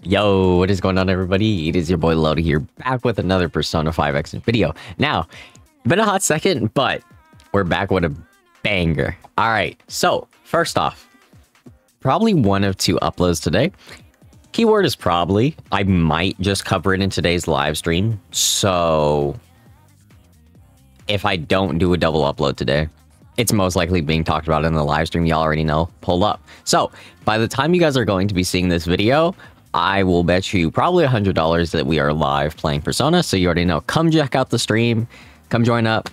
Yo, what is going on, everybody? It is your boy Lodi here, back with another Persona 5X video. Now, been a hot second, but we're back with a banger. All right, so first off, probably one of two uploads today. Keyword is probably. I might just cover it in today's live stream. So if I don't do a double upload today, it's most likely being talked about in the live stream. You already know. Pull up. So by the time you guys are going to be seeing this video, I will bet you probably $100 that we are live playing Persona. So you already know. Come check out the stream. Come join up.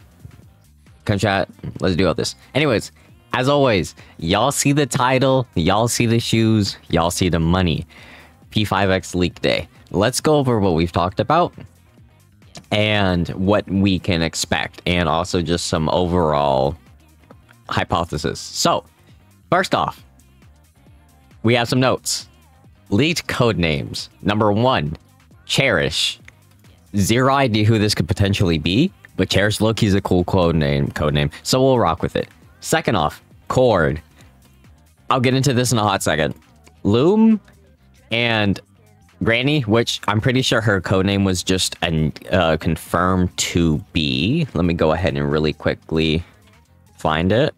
Come chat. Let's do all this. Anyways, as always, y'all see the title. Y'all see the shoes. Y'all see the money. P5X leak day. Let's go over what we've talked about and what we can expect, and also just some overall hypothesis. So, first off, we have some notes. Leaked code names. Number 1, Cherish. Zero idea who this could potentially be, but Cherish Loki's a cool code name, so we'll rock with it. Second off, Cord. I'll get into this in a hot second. Loom and Granny, which I'm pretty sure her codename was just confirmed to be. Let me go ahead and really quickly find it.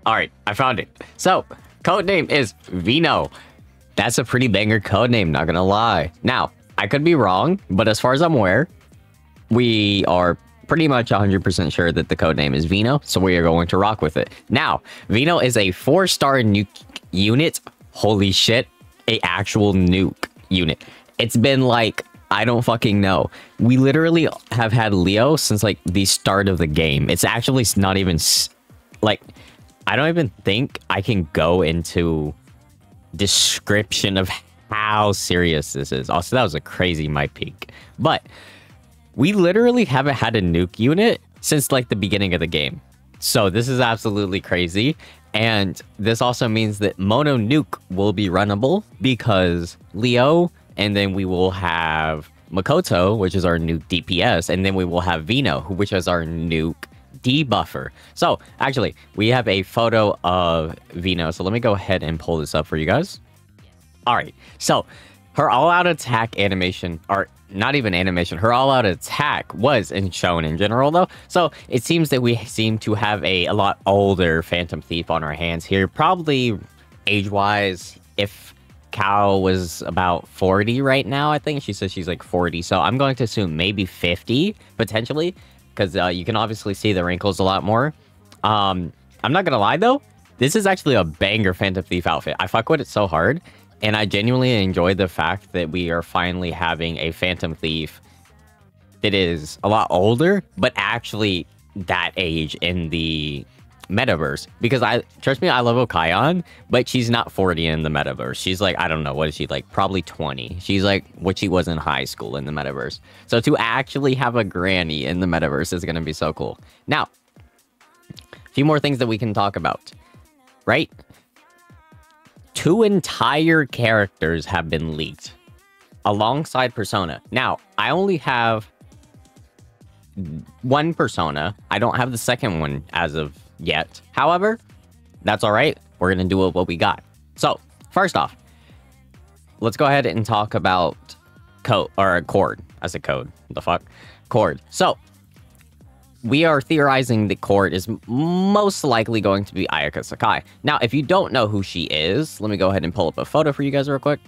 All right, I found it. So, codename is Vino. That's a pretty banger codename, not gonna lie. Now, I could be wrong, but as far as I'm aware, we are pretty much 100% sure that the codename is Vino, so we are going to rock with it. Now, Vino is a 4-star nuke unit. Holy shit, a actual nuke unit. It's been like, I don't fucking know. We literally have had Leo since like the start of the game. It's actually not even like, I don't even think I can go into description of how serious this is. Also, that was a crazy mic peak. But we literally haven't had a nuke unit since like the beginning of the game. So this is absolutely crazy. And this also means that Mono Nuke will be runnable because Leo, and then we will have Makoto, which is our nuke DPS, and then we will have Vino, which is our nuke debuffer. So actually, we have a photo of Vino. So let me go ahead and pull this up for you guys. All right. So her all-out attack animation, or not even animation, her all-out attack was shown in general, though. So it seems that we seem to have a lot older Phantom Thief on our hands here. Probably age-wise, if Kao was about 40 right now, I think. She says she's like 40. So I'm going to assume maybe 50, potentially, because you can obviously see the wrinkles a lot more. I'm not going to lie, though. This is actually a banger Phantom Thief outfit. I fuck with it so hard. And I genuinely enjoyed the fact that we are finally having a Phantom Thief that is a lot older, but actually that age in the metaverse. Because trust me, I love Okayon, but she's not 40 in the metaverse. She's like, I don't know, what is she like? Probably 20. She's like what she was in high school in the metaverse. So to actually have a granny in the metaverse is going to be so cool. Now, a few more things that we can talk about, right? 2 entire characters have been leaked alongside Persona. Now, I only have 1 Persona. I don't have the second one as of yet. However, that's all right. We're going to do what we got. So, first off, let's go ahead and talk about Cord. I said code. What the fuck? Cord. So, we are theorizing that Cord is most likely going to be Ayaka Sakai. Now, if you don't know who she is, let me go ahead and pull up a photo for you guys real quick.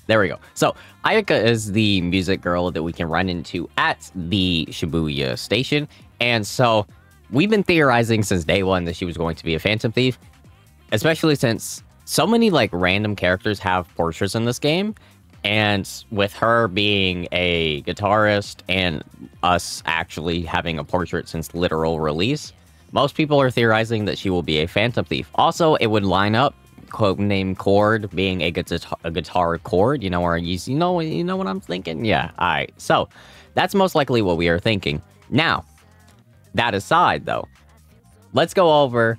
There we go. So, Ayaka is the music girl that we can run into at the Shibuya station. And so, we've been theorizing since day one that she was going to be a Phantom Thief, especially since so many like random characters have portraits in this game. And with her being a guitarist and us actually having a portrait since literal release, most people are theorizing that she will be a Phantom Thief. Also, it would line up, codename Cord being a guitar chord, you know, or you know what I'm thinking? Yeah, all right. So that's most likely what we are thinking. Now, that aside, though, let's go over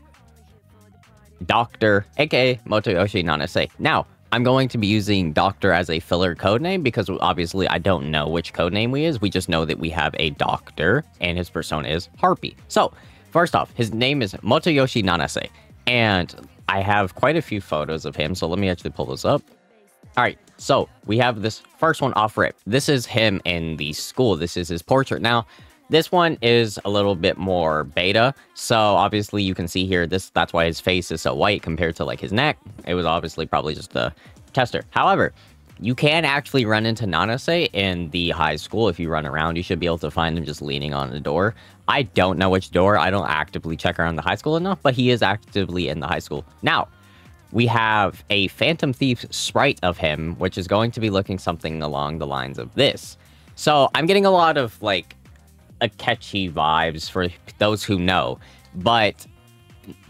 Doctor, aka Motoyoshi Nanase. Now, I'm going to be using Doctor as a filler codename because obviously I don't know which codename we is. We just know that we have a Doctor and his persona is Harpy. So, first off, his name is Motoyoshi Nanase. And I have quite a few photos of him, so let me actually pull this up. All right, so we have this first one off rip. This is him in the school. This is his portrait. Now, this one is a little bit more beta. So obviously you can see here, that's why his face is so white compared to like his neck. It was obviously probably just a tester. However, you can actually run into Nanase in the high school. If you run around, you should be able to find him just leaning on the door. I don't know which door. I don't actively check around the high school enough, but he is actively in the high school. Now, we have a Phantom Thief sprite of him, which is going to be looking something along the lines of this. So I'm getting a lot of like Akechi vibes for those who know, but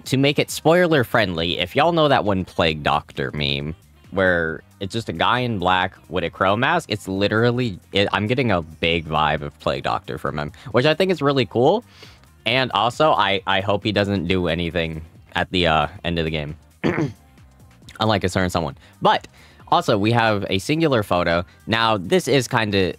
to make it spoiler friendly, if y'all know that one Plague Doctor meme where it's just a guy in black with a crow mask, it's literally, I'm getting a big vibe of Plague Doctor from him, which I think is really cool. And also, I hope he doesn't do anything at the end of the game. Unlike a certain someone. But also, we have a singular photo. Now, this is kind of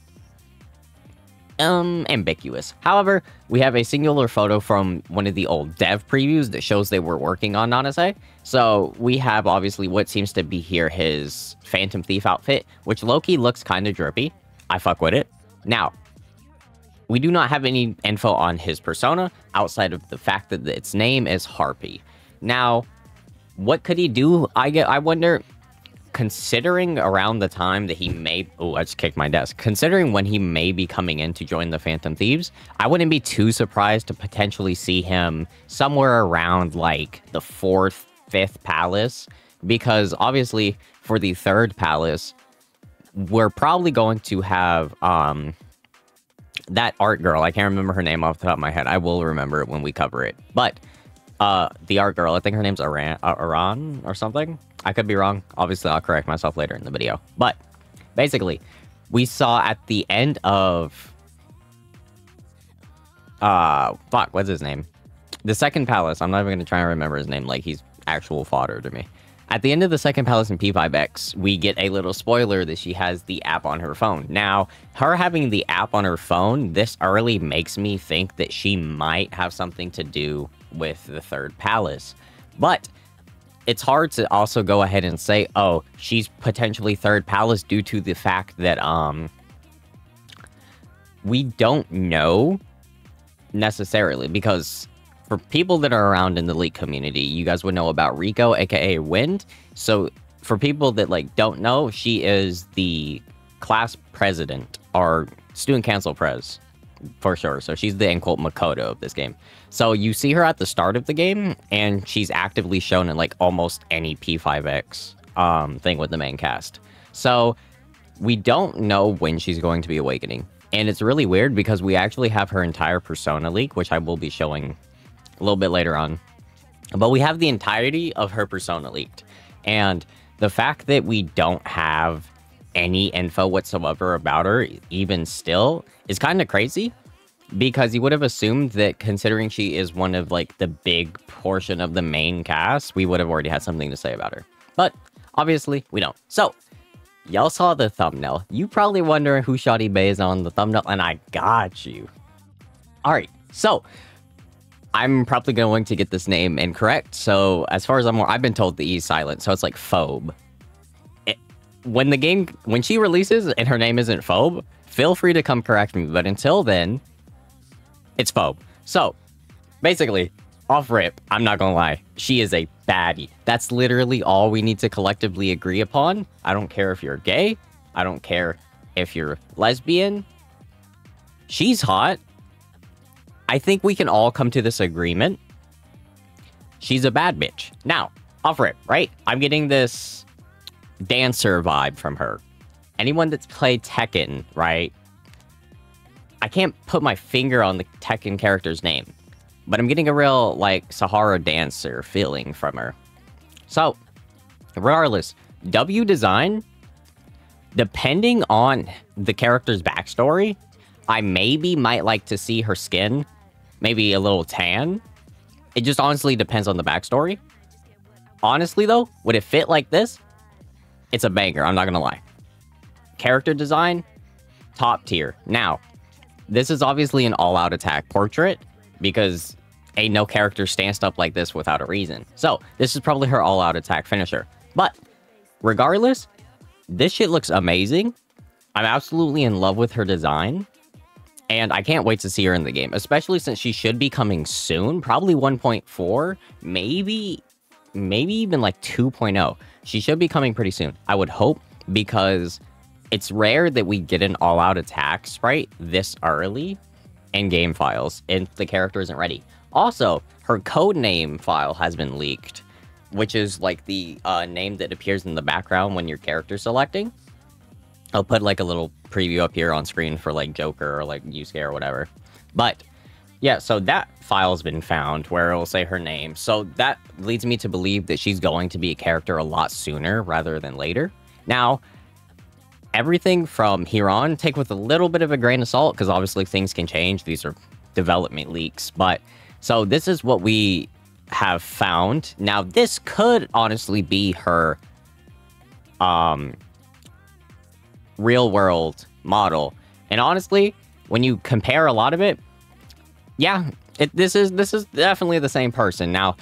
ambiguous. However, we have a singular photo from one of the old dev previews that shows they were working on Nanase. So we have obviously what seems to be here his Phantom Thief outfit, which low-key looks kind of drippy. I fuck with it. Now, we do not have any info on his persona outside of the fact that its name is Harpy. Now, what could he do? I wonder, considering around the time that he may... Oh, I just kicked my desk. Considering when he may be coming in to join the Phantom Thieves, I wouldn't be too surprised to potentially see him somewhere around, like, the 4th, 5th palace. Because, obviously, for the 3rd palace, we're probably going to have, that art girl. I can't remember her name off the top of my head. I will remember it when we cover it. But... the art girl, I think her name's Aran or something. I could be wrong. Obviously, I'll correct myself later in the video. But basically, we saw at the end of fuck, what's his name? The 2nd palace. I'm not even gonna try and remember his name like he's actual fodder to me. At the end of the 2nd palace in P5X, we get a little spoiler that she has the app on her phone. Now, her having the app on her phone this early makes me think that she might have something to do with the 3rd palace. But it's hard to also go ahead and say, oh, she's potentially 3rd palace due to the fact that we don't know necessarily, because for people that are around in the League community, you guys would know about Rico, aka Wind. So for people that like don't know, she is the class president or student council pres for sure. So she's the quote Makoto of this game. So you see her at the start of the game, and she's actively shown in like almost any P5X thing with the main cast. So we don't know when she's going to be awakening. And it's really weird because we actually have her entire persona leak, which I will be showing a little bit later on. But we have the entirety of her persona leaked. And the fact that we don't have any info whatsoever about her, even still, is kind of crazy. Because you would have assumed that considering she is one of like the big portion of the main cast, we would have already had something to say about her. But obviously we don't. So y'all saw the thumbnail. You probably wondering who Shawty Bay is on the thumbnail, and I got you. Alright, so I'm probably going to get this name incorrect. So as far as I'm aware, I've been told the E is silent, so it's like Phobe. When she releases and her name isn't Phobe, feel free to come correct me. But until then, it's Phobe. So, basically, off rip, I'm not gonna lie, she is a baddie. That's literally all we need to collectively agree upon. I don't care if you're gay. I don't care if you're lesbian. She's hot. I think we can all come to this agreement. She's a bad bitch. Now, off rip, right? I'm getting this dancer vibe from her. Anyone that's played Tekken, right? I can't put my finger on the Tekken character's name, but I'm getting a real, like, Sahara dancer feeling from her. So, regardless, W design, depending on the character's backstory, I might like to see her skin, maybe a little tan. It just honestly depends on the backstory. Honestly, though, would it fit like this? It's a banger, I'm not gonna lie. Character design, top tier. Now, this is obviously an all-out attack portrait, because ain't no character stanced up like this without a reason. So, this is probably her all-out attack finisher. But, regardless, this shit looks amazing. I'm absolutely in love with her design. And I can't wait to see her in the game, especially since she should be coming soon. Probably 1.4, maybe even like 2.0. She should be coming pretty soon, I would hope, because it's rare that we get an all-out attack sprite this early in game files, and the character isn't ready. Also, her codename file has been leaked, which is like the name that appears in the background when your character's selecting. I'll put like a little preview up here on screen for like Joker or like Yusuke or whatever. But yeah, so that file's been found where it will say her name. So that leads me to believe that she's going to be a character a lot sooner rather than later. Now, everything from here on, take with a little bit of a grain of salt, because obviously things can change. These are development leaks. But so this is what we have found. Now, this could honestly be her real world model, and honestly, when you compare a lot of it, yeah, this is definitely the same person. Now,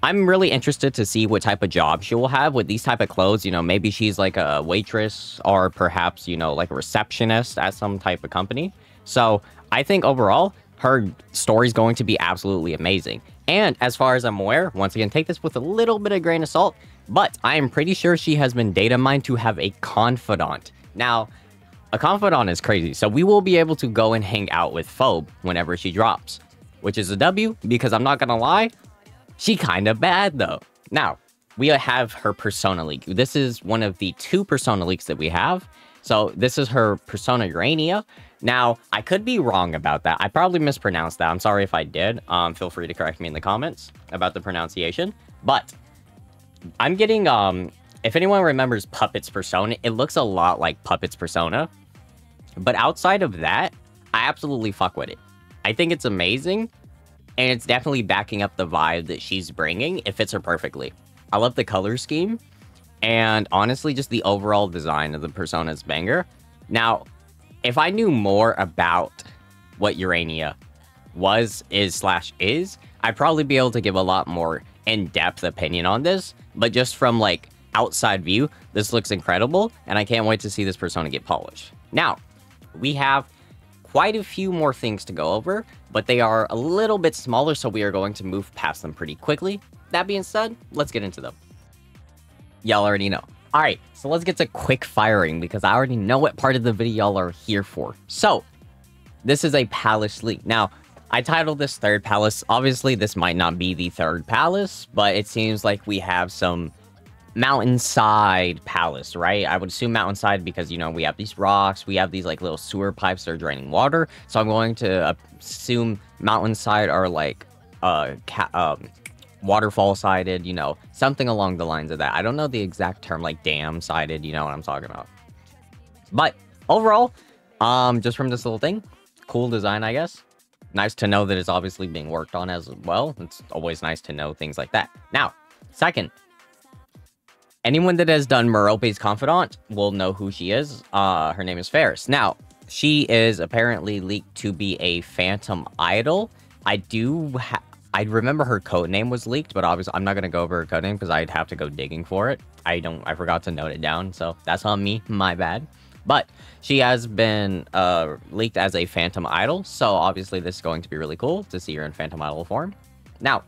I'm really interested to see what type of job she will have with these type of clothes. You know, maybe she's like a waitress, or perhaps, you know, like a receptionist at some type of company. So I think overall her story is going to be absolutely amazing. And as far as I'm aware, once again, take this with a little bit of grain of salt, but I am pretty sure she has been data mined to have a confidant. Now, a confidant is crazy, so we will be able to go and hang out with Phobe whenever she drops, which is a W, because I'm not gonna lie, she kind of bad though. Now, we have her persona leak. This is one of the 2 persona leaks that we have. So this is her persona Urania. Now, I could be wrong about that. I probably mispronounced that. I'm sorry if I did. Feel free to correct me in the comments about the pronunciation. But I'm getting if anyone remembers Puppet's persona, it looks a lot like Puppet's persona. But outside of that, I absolutely fuck with it. I think it's amazing, and it's definitely backing up the vibe that she's bringing. It fits her perfectly. I love the color scheme, and honestly, just the overall design of the persona's banger. Now, if I knew more about what Urania is, I'd probably be able to give a lot more in-depth opinion on this. But just from like outside view, this looks incredible, and I can't wait to see this persona get polished. Now, we have quite a few more things to go over, but they are a little bit smaller, so we are going to move past them pretty quickly. That being said, let's get into them. Y'all already know. Alright, so let's get to quick firing, because I already know what part of the video y'all are here for. So, this is a palace leak. Now, I titled this third palace. Obviously, this might not be the third palace, but it seems like we have some mountainside palace, right? I would assume mountainside because, you know, we have these rocks, we have these like little sewer pipes that are draining water. So I'm going to assume mountainside are like waterfall sided, you know, something along the lines of that. I don't know the exact term, like dam sided, you know what I'm talking about. But overall, just from this little thing, cool design, I guess. Nice to know that it's obviously being worked on as well. It's always nice to know things like that. Now, second, anyone that has done Merope's confidant will know who she is. Her name is Faris. Now, she is apparently leaked to be a phantom idol. I remember her code name was leaked, but obviously I'm not going to go over her code name because I'd have to go digging for it. I forgot to note it down, so that's on me, my bad. But she has been leaked as a phantom idol, so obviously this is going to be really cool to see her in phantom idol form. Now,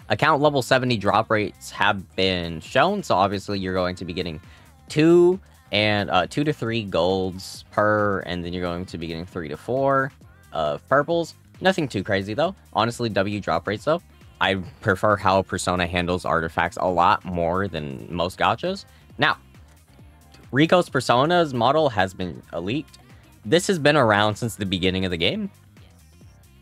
account level 70 drop rates have been shown, so obviously you're going to be getting 2 to 3 golds per, and then you're going to be getting 3 to 4 of purples. Nothing too crazy though. Honestly, W drop rates though. I prefer how Persona handles artifacts a lot more than most gachas. Now, Rico's Persona's model has been leaked. This has been around since the beginning of the game.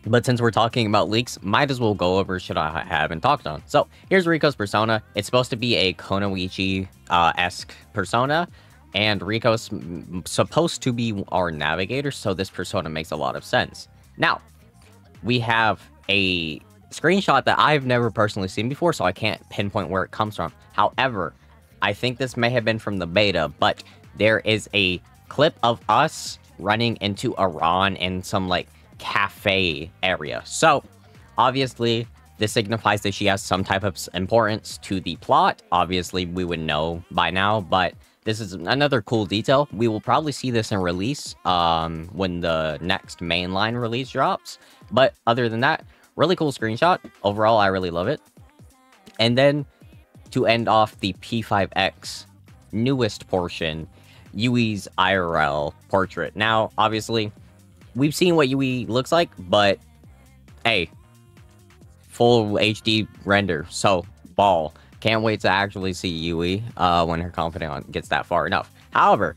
But since we're talking about leaks, might as well go over shit I haven't talked on. So, here's Rico's Persona. It's supposed to be a Kunoichi-esque persona. And Rico's supposed to be our navigator, so this persona makes a lot of sense. Now, we have a screenshot that I've never personally seen before, so I can't pinpoint where it comes from. However, I think this may have been from the beta, but there is a clip of us running into Iran in some, like, cafe area. So, obviously, this signifies that she has some type of importance to the plot. Obviously, we would know by now, but this is another cool detail. We will probably see this in release when the next mainline release drops. But other than that, really cool screenshot. Overall, I really love it. And then to end off the P5X newest portion, Yui's IRL portrait. Now, obviously, we've seen what Yui looks like, but hey, full HD render, so ball. Can't wait to actually see Yui when her confidence gets that far enough. However,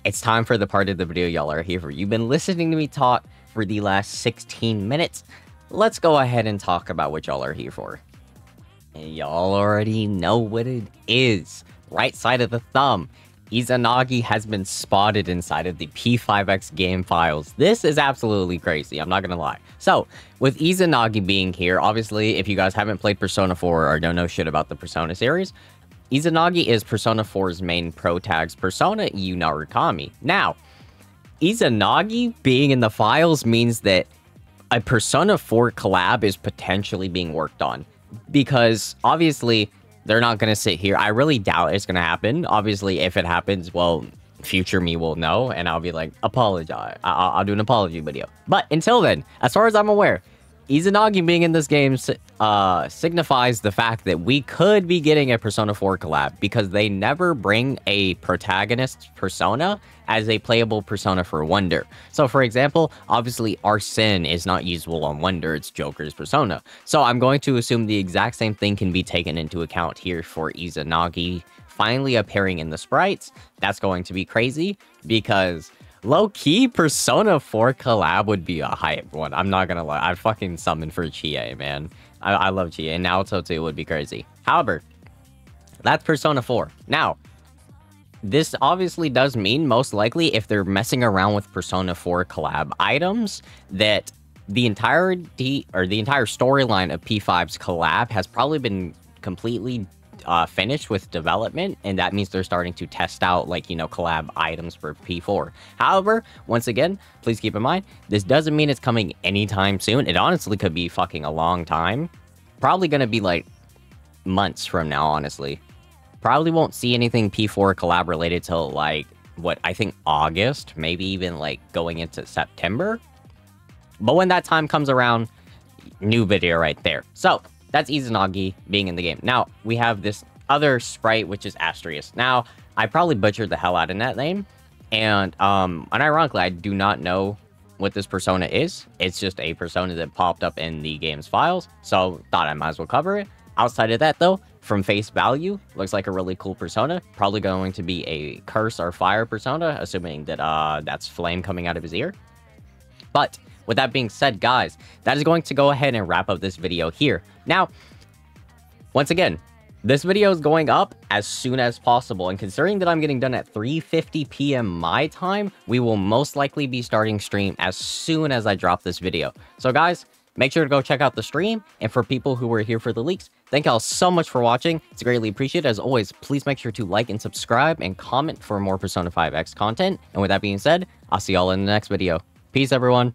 it's time for the part of the video y'all are here for. You've been listening to me talk for the last 16 minutes. Let's go ahead and talk about what y'all are here for. And y'all already know what it is. Right side of the thumb, Izanagi has been spotted inside of the P5X game files. This is absolutely crazy, I'm not gonna lie. So, with Izanagi being here, obviously, if you guys haven't played Persona 4 or don't know shit about the Persona series, Izanagi is Persona 4's main protagonist persona, Yu Narukami. Now, Izanagi being in the files means that a Persona 4 collab is potentially being worked on. Because, obviously, they're not going to sit here. I really doubt it's going to happen. Obviously, if it happens, well, future me will know, and I'll be like, apologize. I'll do an apology video. But until then, as far as I'm aware, Izanagi being in this game signifies the fact that we could be getting a Persona 4 collab, because they never bring a protagonist persona as a playable persona for Wonder. So, for example, obviously Arsene is not usable on Wonder, it's Joker's persona. So I'm going to assume the exact same thing can be taken into account here for Izanagi finally appearing in the sprites. That's going to be crazy, because low-key, Persona 4 collab would be a hype one. I'm not gonna lie. I'd fucking summon for Chie, man. I love Chie, and Naoto too would be crazy. However, that's Persona 4. Now, this obviously does mean, most likely, if they're messing around with Persona 4 collab items, that the entirety, or the entire storyline of P5's collab has probably been completely finished with development, and that means they're starting to test out, like, you know, collab items for P4. However, once again, please keep in mind, this doesn't mean it's coming anytime soon. It honestly could be fucking a long time. Probably gonna be like months from now, honestly. Probably won't see anything P4 collab related till, like, what, I think August, maybe even like going into September. But when that time comes around, new video right there. So that's Izanagi being in the game. Now, we have this other sprite, which is Astrius. Now, I probably butchered the hell out of that name. And unironically, I do not know what this persona is. It's just a persona that popped up in the game's files. So, thought I might as well cover it. Outside of that, though, from face value, looks like a really cool persona. Probably going to be a curse or fire persona, assuming that that's flame coming out of his ear. But with that being said, guys, that is going to go ahead and wrap up this video here. Now, once again, this video is going up as soon as possible, and considering that I'm getting done at 3:50 p.m. my time, we will most likely be starting stream as soon as I drop this video. So guys, make sure to go check out the stream, and for people who were here for the leaks, thank y'all so much for watching. It's greatly appreciated. As always, please make sure to like and subscribe and comment for more Persona 5X content. And with that being said, I'll see y'all in the next video. Peace, everyone.